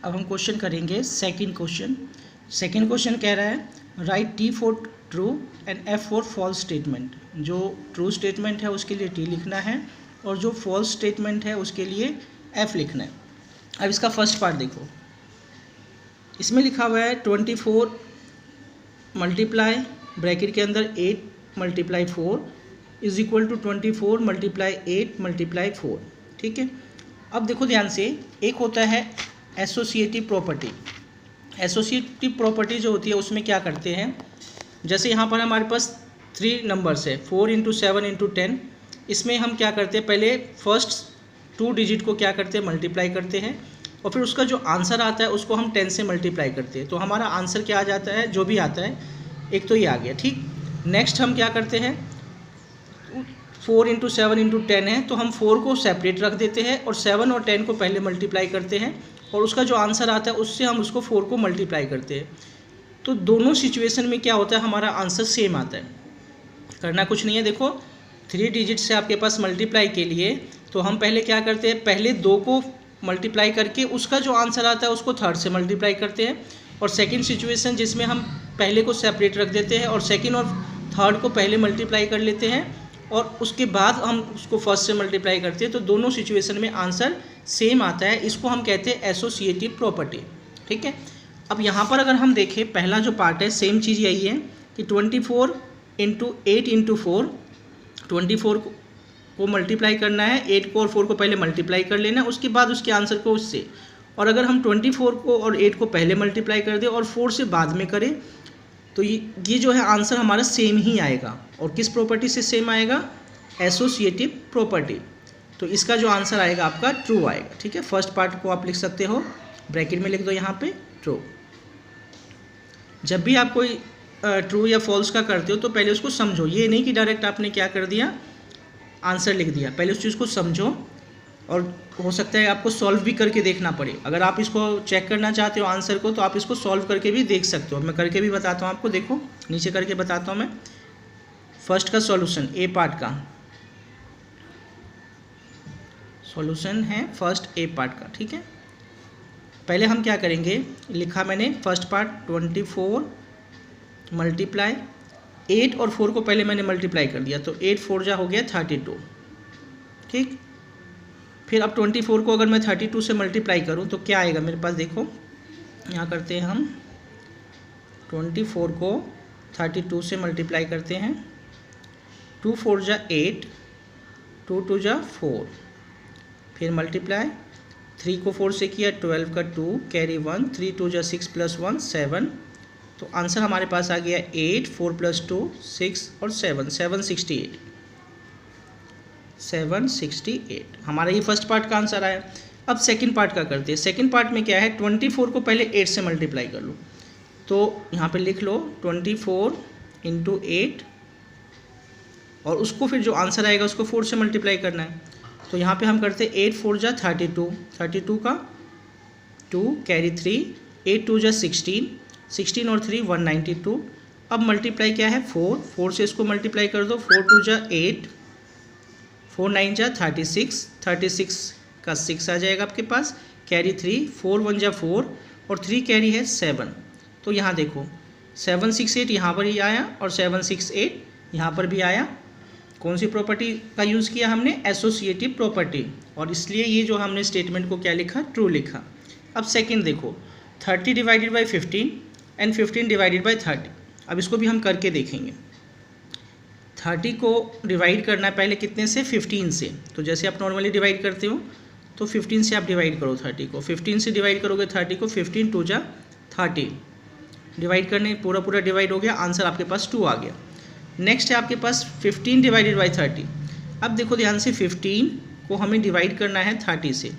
अब हम क्वेश्चन करेंगे सेकंड क्वेश्चन। सेकंड क्वेश्चन कह रहा है write T for true and F for false statement. जो ट्रू स्टेटमेंट है उसके लिए टी लिखना है और जो फॉल्स स्टेटमेंट है उसके लिए एफ लिखना है। अब इसका फर्स्ट पार्ट देखो, इसमें लिखा हुआ है 24 मल्टीप्लाई ब्रैकेट के अंदर 8 multiply 4 is equal to 24 multiply 8 multiply 4। ठीक है, अब देखो ध्यान से, एक होता है एसोसिएटिव प्रॉपर्टी। एसोसिएटिव प्रॉपर्टी जो होती है उसमें क्या करते हैं, जैसे यहाँ पर हमारे पास 3 नंबर्स है 4 इंटू 7 इंटू 10। इसमें हम क्या करते हैं, पहले फर्स्ट 2 डिजिट को क्या करते हैं, मल्टीप्लाई करते हैं और फिर उसका जो आंसर आता है उसको हम 10 से मल्टीप्लाई करते हैं। तो हमारा आंसर क्या आ जाता है, जो भी आता है, एक तो ये आ गया। ठीक, नेक्स्ट हम क्या करते हैं, 4 इंटू 7 इंटू 10 है तो हम 4 को सेपरेट रख देते हैं और 7 और 10 को पहले मल्टीप्लाई करते हैं और उसका जो आंसर आता है उससे हम उसको 4 को मल्टीप्लाई करते हैं। तो दोनों सिचुएशन में क्या होता है, हमारा आंसर सेम आता है। करना कुछ नहीं है, देखो 3 डिजिट से आपके पास मल्टीप्लाई के लिए तो हम पहले क्या करते हैं, पहले 2 को मल्टीप्लाई करके उसका जो आंसर आता है उसको 3rd से मल्टीप्लाई करते हैं। और सेकंड सिचुएशन जिसमें हम पहले को सेपरेट रख देते हैं और सेकंड और 3rd को पहले मल्टीप्लाई कर लेते हैं और उसके बाद हम उसको फर्स्ट से मल्टीप्लाई करते हैं। तो दोनों सिचुएशन में आंसर सेम आता है। इसको हम कहते हैं एसोसिएटिव प्रॉपर्टी। ठीक है, अब यहाँ पर अगर हम देखें, पहला जो पार्ट है सेम चीज़ यही है कि 24 इंटू 8 इंटू 4, 24 को मल्टीप्लाई करना है, 8 को और 4 को पहले मल्टीप्लाई कर लेना है, उसके बाद उसके आंसर को उससे। और अगर हम 24 को और 8 को पहले मल्टीप्लाई कर दें और 4 से बाद में करें तो ये जो है आंसर हमारा सेम ही आएगा। और किस प्रॉपर्टी से सेम आएगा, एसोसिएटिव प्रॉपर्टी। तो इसका जो आंसर आएगा आपका ट्रू आएगा। ठीक है, फर्स्ट पार्ट को आप लिख सकते हो, ब्रैकेट में लिख दो यहाँ पे ट्रू। जब भी आप कोई ट्रू या फॉल्स का करते हो तो पहले उसको समझो, ये नहीं कि डायरेक्ट आपने क्या कर दिया, आंसर लिख दिया। पहले उस चीज़ को समझो और हो सकता है आपको सॉल्व भी करके देखना पड़े। अगर आप इसको चेक करना चाहते हो आंसर को तो आप इसको सॉल्व करके भी देख सकते हो। मैं करके भी बताता हूँ आपको, देखो नीचे करके बताता हूँ मैं। फर्स्ट का सॉल्यूशन, ए पार्ट का सॉल्यूशन है फर्स्ट ए पार्ट का। ठीक है, पहले हम क्या करेंगे, लिखा मैंने फर्स्ट पार्ट 24 मल्टीप्लाई 8 और 4 को पहले मैंने मल्टीप्लाई कर दिया तो 8 4 जा हो गया 32। ठीक, फिर अब 24 को अगर मैं 32 से मल्टीप्लाई करूं तो क्या आएगा मेरे पास, देखो यहाँ करते हैं हम 24 को 32 से मल्टीप्लाई करते हैं, 2 4 जा 8, 2 2 जा 4, फिर मल्टीप्लाई 3 को 4 से किया 12 का 2 कैरी 1, 3 2 जा 6 प्लस 1 7। तो आंसर हमारे पास आ गया 8, 4 प्लस 2 6 और 7 768। 768 हमारा ये फर्स्ट पार्ट का आंसर आया। अब सेकंड पार्ट का करते हैं। सेकंड पार्ट में क्या है, 24 को पहले 8 से मल्टीप्लाई कर लो। तो यहाँ पे लिख लो 24 इंटू 8 और उसको फिर जो आंसर आएगा उसको 4 से मल्टीप्लाई करना है। तो यहाँ पे हम करते हैं 8 4 जा 32, 32 का 2 कैरी 3, 8 2 जा 16, 16 और 3 192। अब मल्टीप्लाई क्या है 4, 4 से इसको मल्टीप्लाई कर दो, 4 2 जा 8, 4 9 जा 36, 36 का 6 आ जाएगा आपके पास, कैरी 3, 4 1 जा 4 और 3 कैरी है 7। तो यहाँ देखो 768 यहाँ पर ही आया और 768 यहाँ पर भी आया। कौन सी प्रॉपर्टी का यूज़ किया हमने, एसोसिएटिव प्रॉपर्टी, और इसलिए ये जो हमने स्टेटमेंट को क्या लिखा, ट्रू लिखा। अब सेकंड देखो 30 divided by 15 and 15 divided by 30। अब इसको भी हम करके देखेंगे। 30 को डिवाइड करना है पहले कितने से, 15 से। तो जैसे आप नॉर्मली डिवाइड करते हो तो 15 से आप डिवाइड करो 30 को, 15 से डिवाइड करोगे 30 को, 15 2 जा 30, डिवाइड करने पूरा डिवाइड हो गया, आंसर आपके पास 2 आ गया। नेक्स्ट है आपके पास 15 डिवाइडेड बाई 30। अब देखो ध्यान से, 15 को हमें डिवाइड करना है 30 से।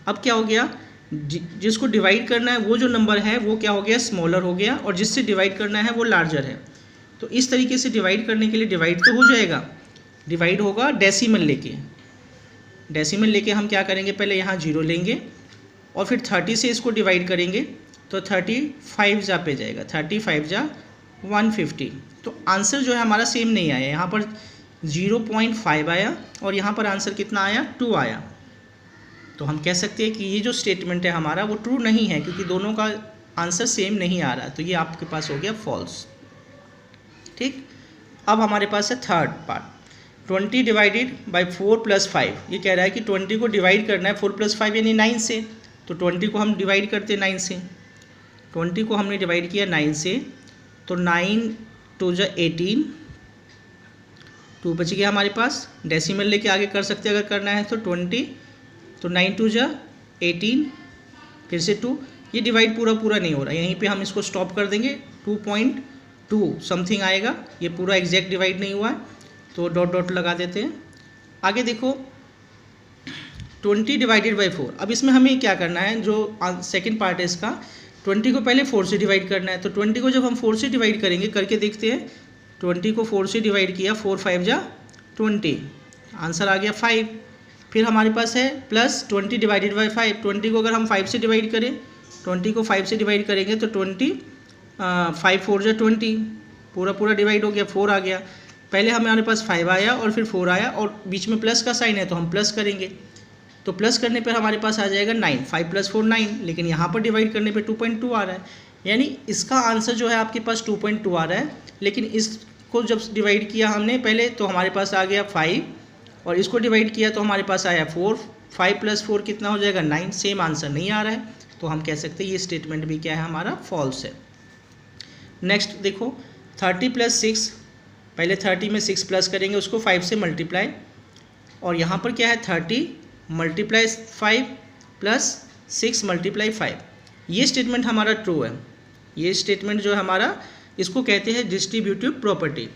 अब क्या हो गया, जिसको डिवाइड करना है वो जो नंबर है वो क्या हो गया, स्मॉलर हो गया, और जिससे डिवाइड करना है वो लार्जर है। तो इस तरीके से डिवाइड करने के लिए डिवाइड तो हो जाएगा, डिवाइड होगा डेसिमल लेके। डेसिमल लेके हम क्या करेंगे, पहले यहाँ 0 लेंगे और फिर 30 से इसको डिवाइड करेंगे तो 35 जा पे जाएगा, 35 जा 150। तो आंसर जो है हमारा सेम नहीं आया, यहाँ पर 0.5 आया और यहाँ पर आंसर कितना आया, 2 आया। तो हम कह सकते हैं कि ये जो स्टेटमेंट है हमारा वो ट्रू नहीं है, क्योंकि दोनों का आंसर सेम नहीं आ रहा, तो ये आपके पास हो गया फॉल्स। ठीक, अब हमारे पास है थर्ड पार्ट, 20 डिवाइडेड बाई 4 + 5। ये कह रहा है कि 20 को डिवाइड करना है 4 + 5 यानी 9 से। तो 20 को हम डिवाइड करते हैं 9 से। 20 को हमने डिवाइड किया 9 से, तो 9 2 × 18, 2 बच गया हमारे पास। डेसिमल लेके आगे कर सकते हैं अगर करना है तो 20, तो 9 2 × 18, फिर से 2। ये डिवाइड पूरा नहीं हो रहा, यहीं पे हम इसको स्टॉप कर देंगे, 2.2 समथिंग आएगा। ये पूरा एग्जैक्ट डिवाइड नहीं हुआ है, तो डॉट डॉट लगा देते हैं। आगे देखो 20 डिवाइडेड बाई 4। अब इसमें हमें क्या करना है, जो सेकंड पार्ट है इसका, 20 को पहले 4 से डिवाइड करना है। तो 20 को जब हम 4 से डिवाइड करेंगे, करके देखते हैं, 20 को 4 से डिवाइड किया, 4 5 × 20, आंसर आ गया 5। फिर हमारे पास है प्लस 20 डिवाइडेड बाई 5। 20 को अगर हम 5 से डिवाइड करें, 20 को 5 से डिवाइड करेंगे तो 20 5 4 × 20, पूरा डिवाइड हो गया, 4 आ गया। पहले हमारे पास 5 आया और फिर 4 आया, और बीच में प्लस का साइन है तो हम प्लस करेंगे, तो प्लस करने पर हमारे पास आ जाएगा 9। 5 + 4 9, लेकिन यहाँ पर डिवाइड करने पे 2.2 आ रहा है, यानी इसका आंसर जो है आपके पास 2.2 आ रहा है। लेकिन इसको जब डिवाइड किया हमने पहले, तो हमारे पास आ गया 5, और इसको डिवाइड किया तो हमारे पास आया 4। 5 + 4 कितना हो जाएगा 9, सेम आंसर नहीं आ रहा है, तो हम कह सकते हैं ये स्टेटमेंट भी क्या है हमारा फॉल्स है। नेक्स्ट देखो 30 + 6, पहले 30 में 6 प्लस करेंगे, उसको 5 से मल्टीप्लाई, और यहाँ पर क्या है 30 × 5 + 6 × 5। ये स्टेटमेंट हमारा ट्रू है। ये स्टेटमेंट जो है हमारा, इसको कहते हैं डिस्ट्रीब्यूटिव प्रॉपर्टी,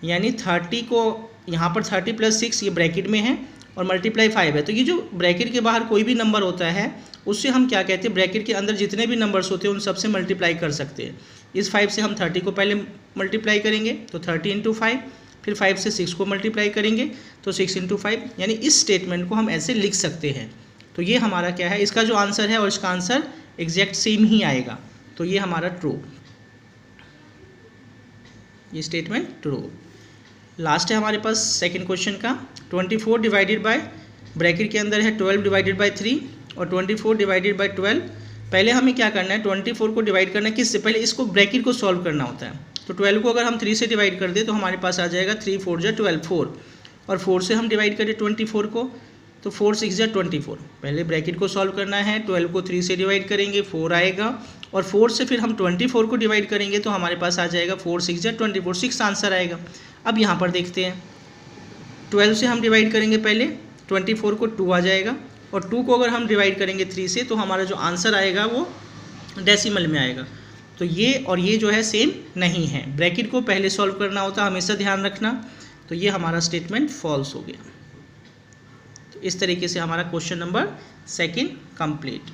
यानी 30 को यहाँ पर 30 + 6 ये ब्रैकेट में है और मल्टीप्लाई 5 है, तो ये जो ब्रैकेट के बाहर कोई भी नंबर होता है उससे हम क्या कहते हैं, ब्रैकेट के अंदर जितने भी नंबर्स होते हैं उन सबसे मल्टीप्लाई कर सकते हैं। इस 5 से हम 30 को पहले मल्टीप्लाई करेंगे, तो 30 × 5, फिर 5 से 6 को मल्टीप्लाई करेंगे तो 6 × 5, यानी इस स्टेटमेंट को हम ऐसे लिख सकते हैं। तो ये हमारा क्या है, इसका जो आंसर है और इसका आंसर एग्जैक्ट सेम ही आएगा, तो ये हमारा ट्रू, ये स्टेटमेंट ट्रू। लास्ट है हमारे पास सेकंड क्वेश्चन का, 24 डिवाइडेड बाय, ब्रैकेट के अंदर है 12 डिवाइडेड बाय 3 और 24 डिवाइडेड बाय 12। पहले हमें क्या करना है, 24 को डिवाइड करना है किससे, पहले इसको ब्रैकेट को सॉल्व करना होता है। तो 12 को अगर हम 3 से डिवाइड कर दें तो हमारे पास आ जाएगा 3 4 × 12 4, और 4 से हम डिवाइड करें 24 को, तो 4 6 × 24। पहले ब्रैकेट को सॉल्व करना है, 12 को 3 से डिवाइड करेंगे 4 आएगा, और 4 से फिर हम 24 को डिवाइड करेंगे तो हमारे पास आ जाएगा 4 6 × 24, 6 आंसर आएगा। अब यहाँ पर देखते हैं, 12 से हम डिवाइड करेंगे पहले, 24 को 2 आ जाएगा, और 2 को अगर हम डिवाइड करेंगे 3 से तो हमारा जो आंसर आएगा वो डेसिमल में आएगा। तो ये और ये जो है सेम नहीं है, ब्रैकेट को पहले सॉल्व करना होता है, हमेशा ध्यान रखना। तो ये हमारा स्टेटमेंट फॉल्स हो गया। तो इस तरीके से हमारा क्वेश्चन नंबर 2 कंप्लीट।